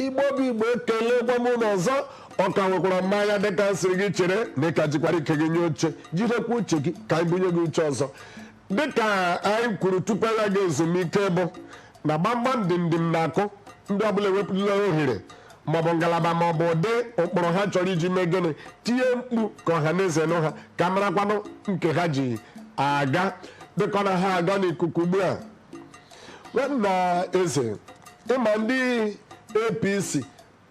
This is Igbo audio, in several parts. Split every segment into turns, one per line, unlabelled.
Igbo bụ Igbo ekele gwa m n'ọzọ ọka nwekwara mmanya dịka nsiri gị chere na ịka jikwara ike gị nye oche jirekwa uche gị ka anyị bunye gị uche ọzọ dịka anyị kwuru tupu ya ga ezumike bụ na gbamgbam dimdim na-akụ ndị ọbụla ewepụla ohere maọbụ ngalaba maọbụ ụdị ụkpụrụ ha chọrọ iji mee gịnị tinye mkpu ka ọha na eze nụ ha ka marakwanụ nke ha ji aga dịka na ha aga n'ikuku ugbu a nwanna eze ịma ndị APC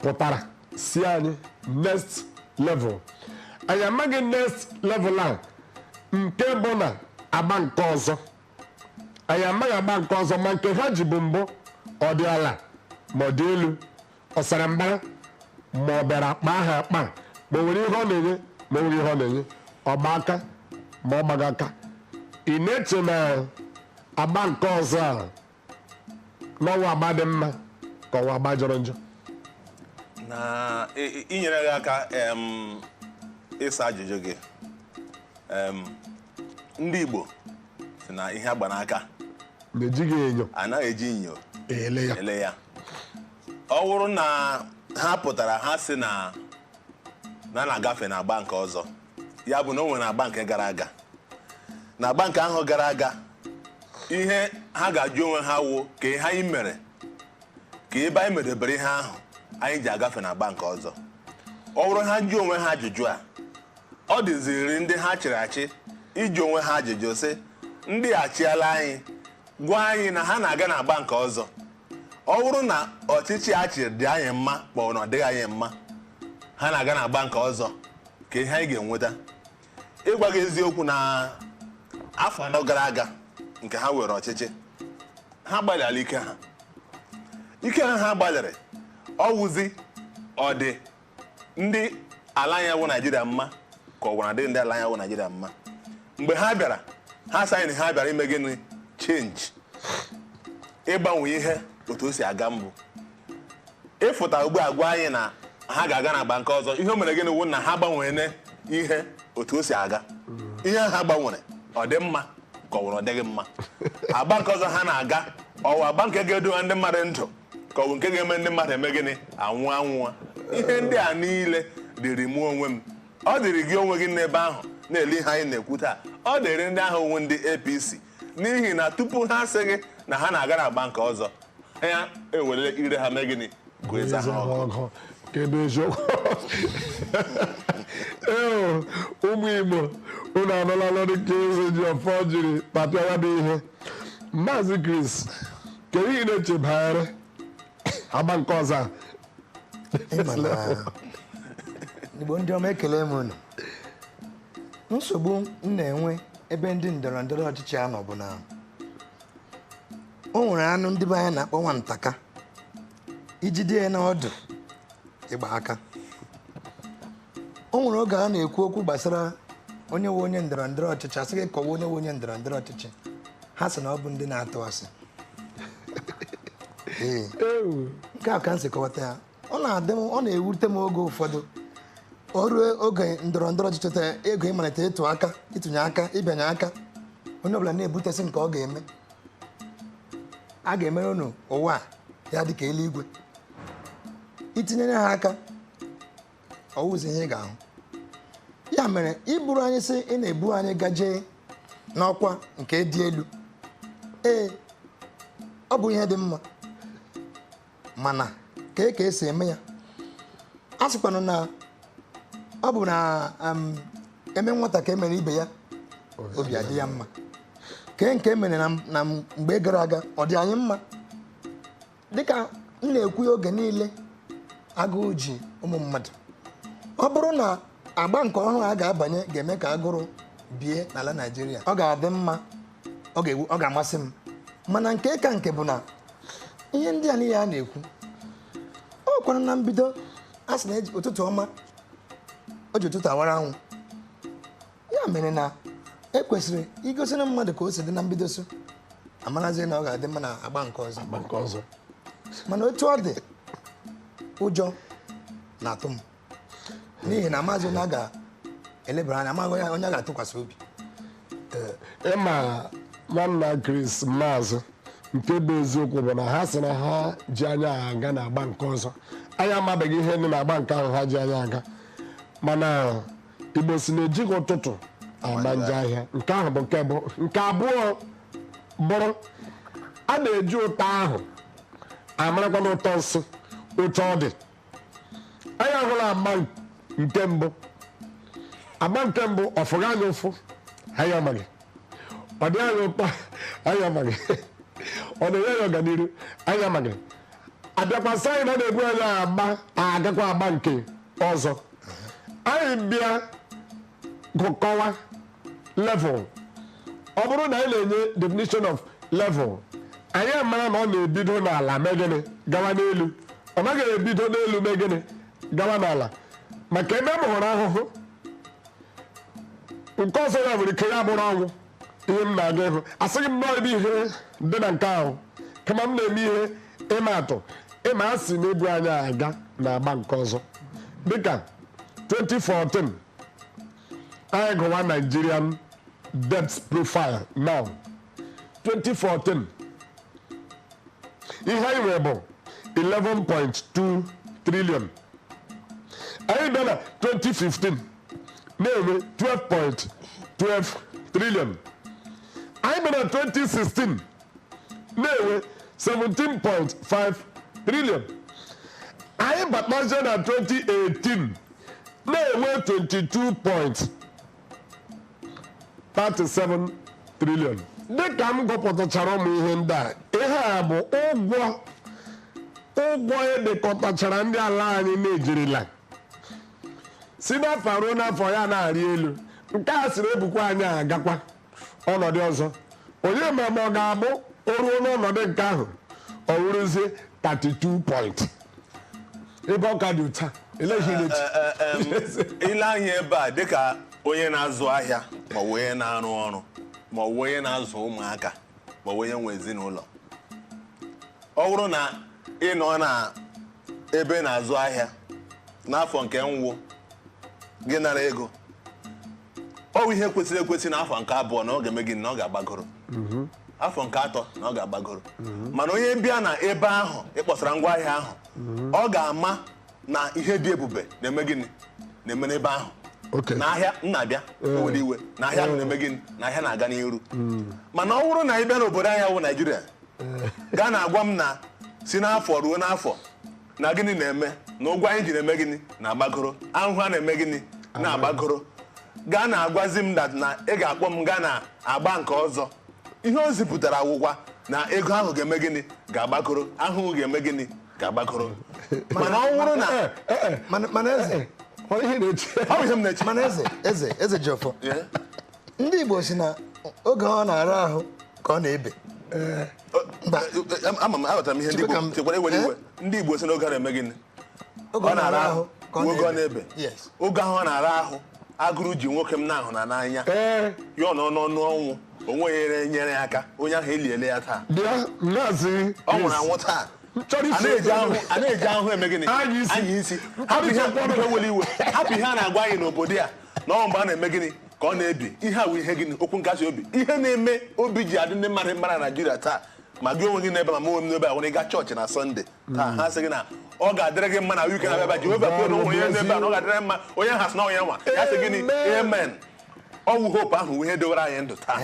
pụtara si anyị next level anyị amaghị next level a nke bụ na agba nke ọzọ anyị amaghị agba nke ọzọ ma nke ha ji bụ mbụ ọ dị ala ma ọ dị elu ọ sara mbara ma ọ bịara kpaa ha akpa ma o nwere ihe ọ na-enye ma o nwere ihe ọ na-enye ọgba aka ma ọ gbaga aka ị na-eche na agba nke ọzọ a n'ọnwa agba dị mma ka ọnwa agba jọrọ njọ
na inyere gị aka ịsa ajụjụ gị ndị Igbo si na ihe agba n'aka
na-ejighị enyo
anaghị eji inyo
ele ya
ọ bụrụ na ha pụtara ha si na na-agafe na agba nke ọzọ ya bụ na o nwere agba nke gara aga na agba nke ahụ gara aga ihe ha ga-ajụ onwe ha wụ ka ihe anyị mere ka ebe anyị medebere ihe ahụ anyị ji agafe na agba nke ọzọ ọ bụrụ ha jụọ onwe ha ajụjụ a ọ dịziri ndị ha chịrị achị iji onwe ha ajụjụ sị ndị achịala anyị gwa anyị na ha na-aga na agba nke ọzọ ọ bụrụ na ọchịchị achịrị dị anyị mma ma ọ na ọ dịghị anyị mma ha na-aga na agba nke ọzọ ka ihe anyị ga-enweta ịgwa gị eziokwu na afọ anọ gara aga nke ha were ọchịchị ha gbalịala ike ha gbalịrị ọ wụzi ọ dị ndị ala anyị wụ Naịjirịa mma ka ọ gwara dị ndị ala anyị wụ Naịjirịa mma mgbe ha bịara ha sayịrị ha bịara ime gịnị chenji ịgbanwe ihe otu o si aga mbụ ịfụta ugbu a gwa anyị na ha ga-aga na agba nke ọzọ ihe o mere gịnị wụ na ha gbanwere ihe otu o si aga ihe ha gbanwere ọ dị mma ka ọ wụrụ ọ dịghị mma agba nke ọzọ ha na-aga ọwa agba nke ga-edowe ndị mmadụ ndụ ka ọ bụ nke ga-eme ndị mmadụ eme gịnị anwụọ ihe ndị a niile dịrị mụ onwe m ọ dịrị gị onwe gị n'ebe ahụ na-ele ihe anyị na-ekwu taa ọ dịrị ndị ahụ onwe ndị APC n'ihi na tupu ha sị gị na ha na-aga na agba nke ọzọ ya ewere ire ha mee gịnị gweza ha ọgụ
kedu eziokwu ụmụ Igbo unu anụla ọrụ nke eze ji ọfọ jiri papịawa bụ ihe Maazị Chris kedu ihe na-eche banyere agba nke ọzọ
Igbo ndị ọma ekele m unu nsogbu m na-enwe ebe ndị ndọrọ ndọrọ ọchịchị anọ bụ na o nwere anụ ndị be anyị na-akpọ nwantaka ijide ya n'ọdụ ịgba aka o nwere oge a na-ekwu okwu gbasara onye nwe onye ndọrọ ndọrọ ọchịchị asị gị kọwa onye nwe onye ndọrọ ndọrọ ọchịchị ha sị na ọ bụ ndị na-atụ asị nke a ka m si kọwata ya ọ na-ewute m oge ụfọdụ o ruo oge ndọrọ ndọrọ ọchịchị ego ịmalite ịtụ aka ịtụnye aka ịbịanye aka onye ọbụla na-ebutesị nke ọ ga-eme a ga-emere unu ụwa ya dịka eluigwe itinyere ha aka ọwụzi ihe ị ga-ahụ ya mere iburu anyị sị ị na-ebu anyị gaje n'ọkwa nke dị elu ọ bụ ihe dị mma mana ka esi eme ya a sịkwanụ na ọ bụ na eme nwata ka emere ibe ya obi adị ya mma kee nke emere na mgbe gara aga ọ dị anyị mma dịka m na-ekwu ya oge niile agụụ ji ụmụ mmadụ ọ bụrụ na agba nke ọhụrụ a ga-abanye ga-eme ka agụrụ bie n'ala Naịjirịa ọ ga-adị mma ọ ga-amasị m mana nke ka nke bụ na ihe ndị a niile a na-ekwu ọ kwara na mbido a sị na ụtụtụ ọma o ji ụtụtụ awara anwụ ya mere na ekwesịrị igosi na mmadụ ka o si dị na mbido so amarazi na ọ ga-adị mma na agba nke ọzọ mana otu ọ dị ụjọ na-atụ m n'ihi na amaghị onye a ga-elebara anya amaghị onye a ga-atụkwasị obi
ịma nwanna Chris Maazị nke bụ eziokwu bụ na ha sị na ha ji anya aga na-agba nke ọzọ. Anyị amabeghị ihe ndị na-agba nke ahụ ha ji anya aga, mana Igbo si na-ejighị ụtụtụ agba nje ahịa. Nke ahụ bụ nke bụ. Nke abụọ bụrụ a na-eji ụtọ ahụ amarakwa n'ụtọ nsị otu ọ dị. Anyị ahụla agba nke mbụ. Agba nke mbụ ọ fụghị anya ụfụ, anyị amaghị. Ọ dị anya ụtọ, anyị amaghị. Ọ na-enye ya ọganihu, anyị amaghị. Abịakwasị anyị na na-ebu anyị agakwa agba nke ọzọ. Anyị bịa gụkọwa level. Ọ bụrụ na anyị na-enye definition of level, anyị amara na ọ na-ebido n'ala mee gịnị gawa n'elu. Ọ naghị ebido n'elu mee gịnị gawa n'ala, maka ebe m hụrụ ahụhụ nke ọzọ ya nwere ike ya bụrụ ọnwụ. Ihe m na-aga ịhụ asịghị m nọọ ebe ihe dị na nke ahụ, kama m na-eme ihe ịma atụ ịma asị na-ebu anya aga na-agba nke ọzọ. Dịka 2014 anyị gụwa Nigerian debt profile now. 2014 ihe anyị nwere bụ 11.2 trillion. Anyị bịa na 2015 na-enwe 12.12 trillion. Anyị bịa na 2016 na-enwe 17.5 trillion. Anyị batazie na 2018 na-enwe 22.37 trillion. Dịka m gụpụtachara ụmụ ihe ndị a, ihe a bụ ụgwọ edekọtachara ndị ala anyị na-ejirila si n'afọ ruo n'afọ ya na-arị elu. Nke a siri ebukwa anyị agakwa ọnọdụ ọzọ. Onye ma ọ ga-abụ o ruo n'ọnọdụ nke ahụ ọ wụrụzie 32 point. Ebe ọ ka dị ụta eleghị
ile anya ebe a dịka onye na-azụ ahịa ma ọ bụ onye na-arụ ọrụ ma ọ bụ onye na-azụ ụmụaka ma ọ bụ onye nwe ezinụlọ. Ọ bụrụ na ị nọ na ebe na-azụ ahịa n'afọ nke nwụ gị nara ego, ọ bụ ihe kwesịrị ekwesị n'afọ nke abụọ na ọ ga-eme gị na ọ ga-agbagoro, afọ nke atọ na ọ ga-agbagoro. Mana onye bịa na ebe ahụ ịkpọsara ngwa ahịa ahụ, ọ ga-ama na ihe dị ebube na-eme gịnị na-eme n'ebe ahụ. Na ahịa na-abịa ewere iwe na ahịa ahụ na-eme gịnị na ahịa na-aga n'iru. Mana ọ bụrụ na ị bịa n'obodo anyị bụ Naijiria, gaa na-agwa m na si n'afọ ruo n'afọ na gịnị na-eme na ụgwọ anyị ji na-eme gịnị na-agbagoro, ahụhụ a na-eme gịnị na-agbagoro. Gaa na-agwazi m na ị ga-akpọ m gaa na-agba nke ọzọ. Ihe o zipụtara awụkwa na ego ahụ ga-eme gịnị ga-agbagoro, ahụhụ ga-eme gịnị ga-agbagoro. Mana ọ bụrụ na
mana eze
ọ bụ ihe m na-eche.
mana eze Jiọfọ, ndị Igbo si na oge ọ na-ara ahụ ka ọ na-ebe.
Ama m aghọtara m ihe ndị Igbo chekwara ewere iwe. Ndị Igbo si na oge a na-eme gịnị ọ na-ara ahụ oge ọ na-ebe. Oge ahụ ọ na-ara ahụ agụrụ ji nwoke m na-ahụ na n'anya ya ọ nọ n'ọnụ ọnwụ, onwe nyere ya aka, onye ahụ eliele ya taa, ọ nwụrụ anwụ taa. A na-eji ahụ eme gịnị anya isi. Hapụ ihe a na-agwa anyị n'obodo ya na ọ mgbe a na-eme gịnị ka ọ na-ebi ihe awụ ihe gịnị okwu nkasi obi. Ihe na-eme obi ji adị ndị mmadụ mara na Naịjirịa taa, ma gị onwe gị n'ebe ma onwe m n'ebe a nwere ịga chọọchị na Sọnde taa, ha sị gị na ọ ga-adịrị gị mma na wike na-abịa Jehova kwuo na onwe onye n'ebe a na ọ ga-adịrị mma, onye ha sị na onye nwa ya sị gịnị amen. Ọ wụ hope ahụ ihe dowere anyị ndụ taa,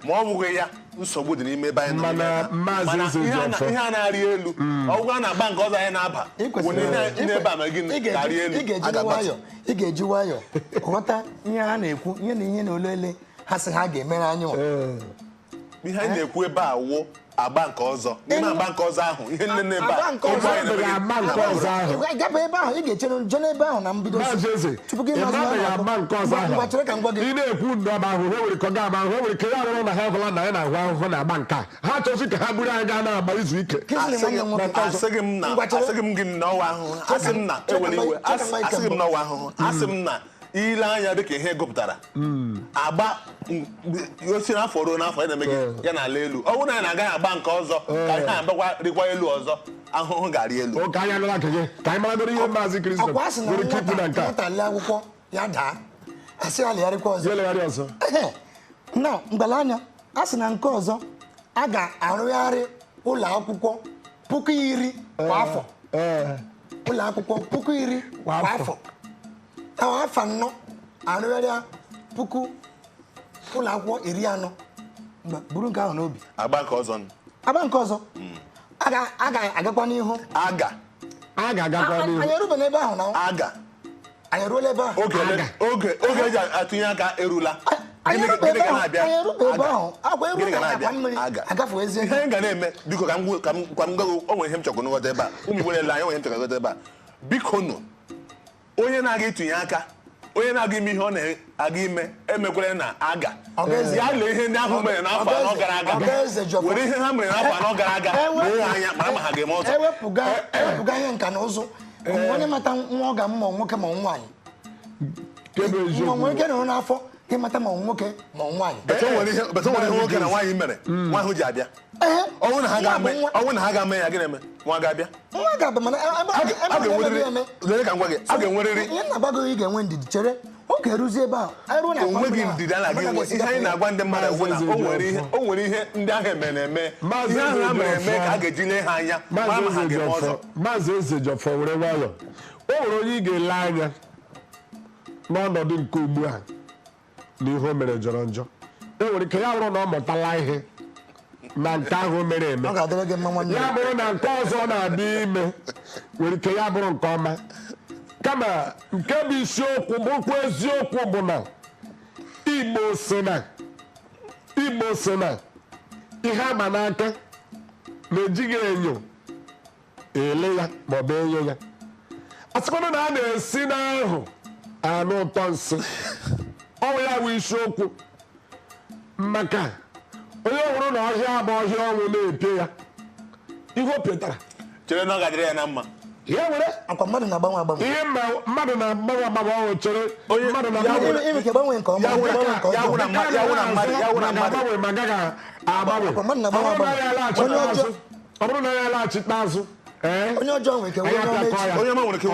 ma ọ bụghị ya nsogbu dị n'ime ebe anyị nọ. Mana ihe a na-arị elu ọgwụgwọ a na-agba nke ọzọ anyị na-aba n'ebe a ma gịnị ga-arị elu.
Ị ga-eji nwayọọ ghọta ihe ha na-ekwu, ihe na ihe na olele ha sị ha ga-emere anyị.
Ihe anyị na-ekwu ebe a wụ agba nke ọzọ. N'ime agba nke ọzọ ahụ ihe nne ebe a
gaba ebe ahụ ị ga-echere nje n'ebe ahụ na mbido tupu gị
gbachere ka m gwa gị. Ị na-ekwu ndọba ahụ ha nwere ka ọ ga-ama ahụ, ha nwere ka ya arụrụ na ha hụla na anyị na-ahụ ahụhụ na-agba nke a, ha chọzi ka ha buru anyị gaa na-agba izu ike.
Asịghị m gị na ọwa ahụhụ, asị m na ewere iwe, asịghị m na ọwa ahụhụ, asị m na ile anya dịka ihe gụpụtara agba osi n'afọ ruo n'afọ ya na-eme gị ya na-ala elu. Ọ bụrụ na anyị na-agaghị agba nke ọzọ ka ihe abịakwa rịkwa elu ọzọ, ahụhụ ga-arị elu.
Ka anyị anụla ka anyị maragoro ihe Maazị Kristo nwere ike ikwu na nke a.
nwata lee akwụkwọ ya daa asị ya legharịkwa ọzọ.
Legharị ọzọ.
Na mgbala anya a sị na nke ọzọ a ga-arụgharị ụlọ akwụkwọ 10,000 kwa afọ ụlọ akwụkwọ 10,000 kwa afọ afọ anọ arụgharịa 1,000 ụlọ akwụkwọ 40 buru nke ahụ n'obi
agba nke ọzọ
a ga-agakwa n'ihu
a ga-agakwa n'ihu
anyị erubeghị ebe ahụ na anyị eruola ebe ahụ
oge eji atụnye aka erula
anyị erubeghị ebe ahụ akwa eru akwa mmiri agafe ezi
ihe ga na-eme biko ka m gwa o nwere ihe m chọrọ nghọta ebe a ụmụ Igbo na-ele anya nwere ihe m chọrọ nghọta ebe a biko nụ onye na-aga itunye aka onye na-aga ime ihe ọ na-aga ime emekwere na ya lee ihe ndị ahụ mere n'afọ anọ gara aga were ihe ha mere n'afọ anọ gara aga lee ha anya mara ma ha ga-eme ọzọ
ewepụga ihe nka na ụzụ onye mata nwa ọ ga-amụ ma nwoke ma nwaanyị nwa nwere ike nọrọ n'afọ ịmata ma nwoke ma nwaanyị
beto nwere ihe nwoke na nwaanyị mere nwa ahụ ji abịa ọnwụ na ha ga-ame ya gịnị eme nwa ga-abịa
nwa ga-abịa mana
a ga-enwerịrị
ihe na-agbago ị ga-enwe ndidi chere oge eruzie ebe ahụ
onweghị ndidi a na-aga enwe ihe anyị na-agwa ndị mmadụ bụ na o nwere ihe ndị ahụ eme na-eme ihe ahụ ha mere eme ka a ga-eji lee ha anya mara ma ha ga-eme ọzọ.
Maazị Ezejọfọ were nwayọ o nwere onye ị ga-ele anya n'ọnọdụ nke ugbu a na ihe o mere jọrọ njọ e nwere ike ya bụrụ na ọ mụtala ihe na nke ahụ mere eme
ọ ga-adịrị gị mma nwanne
ya bụrụ na nke ọzọ na-adị ime nwere ike ya bụrụ nke ọma kama nke bụ isiokwu bụkwa eziokwu bụ na Igbo si na ihe ama n'aka na-ejighị enyo ele ya maọbụ enyo ya asịkwana na a na-esi n'ahụ anụ ụtọ nsị ọnwụ ya bụ isiokwu maka onye hụrụ na ọhịa bụ ọhịa ọnwụ na-epie ya ihe o pietara
chere na ọ ga-adịrị ya na mma
ya were
akwa mmadụ na-agbanwe agbanwe
ihe mmadụ na-agbanwe agbanwe ọhụrụ chere mmadụ
ime ka gbanwe nke ọma
agbanwe ma gaghị agbanwe ọ bụrụ na ya alaghachite azụ
onye ọjọọ nwere ike
onye ọma nwere ike